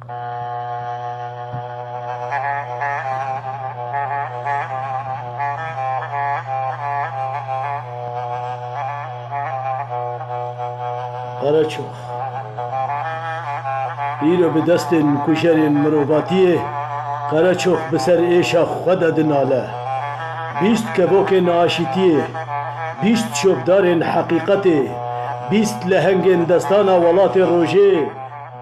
قرچوخ ایرو به دست کشر مروباتیه قرچوخ بسر ایشا خود دناله بیست کبوک ناشیتیه بیست شبدار حقیقته بیست لهنگ دستان ولات روژه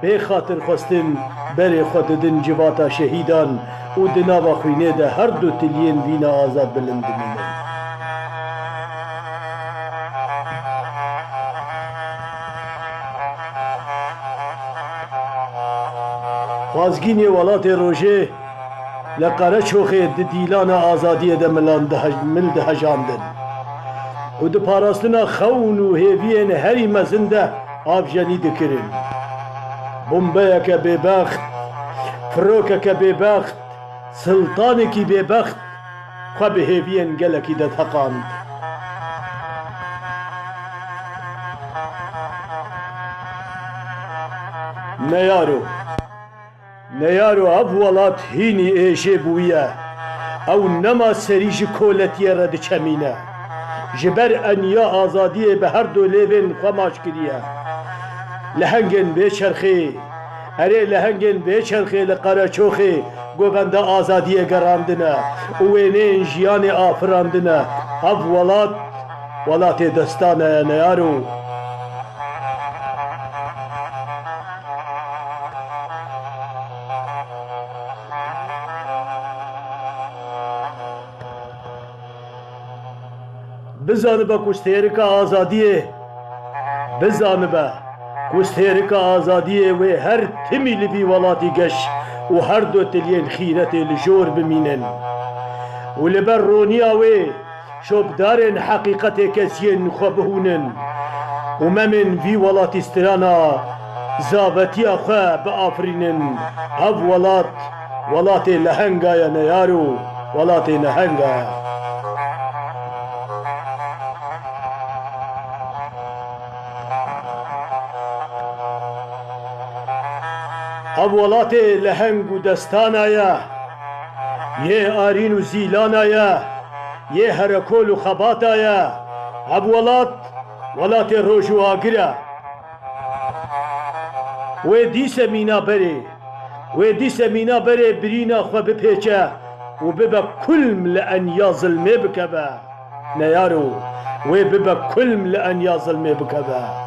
به خاطر خواستن بر خود دن جواتا شهیدان و دنابا خوینه ده هر دو تلین وینا آزاد بلند مینن خوازگین ولات روژه لقرچوخ دیلان آزادی ده مل ده هجاندن و ده پاراستنا خون و هیوین هری مزنده آبجنی دکرن بمبه که ببخت فروکه که ببخت سلطانه کی ببخت خواه به هیوین گلکی ده تقاند نیارو اب ولات هینی ایشه بویه او نما سریج کولتیه رد چمینه جبر انیا آزادی به هر دو لیون خماش کریه لهنگن به چرخی اره لهنگن به چرخی لقرچوخی گوبنده آزادی گراندنه اوینه جیان آفراندنه اب ولات دستانه نیارو بزانه با کشتیرک آزادیه بزانه با کشتیرک آزادیه و هر تمی لبی ولاتی گش و هر دو تلین خیرت لجور بمینن و لبر رونیا و شبدارن حقیقت کسین خوابهونن و ممن وی ولاتی استرانا زابطی خواه بآفرینن هف ولات لهنگایا نیارو ولات لهنگایا اب ولات لهنگ و دستان آیا یه آرین و زیلان آیا یه هرکول و خبات آیا اب ولات روش و آگره و دی سمینا بره برینا خو بپیچه و ببا کلم لأن یا ظلمه بکبه نیارو و ببا کلم لأن یا ظلمه بکبه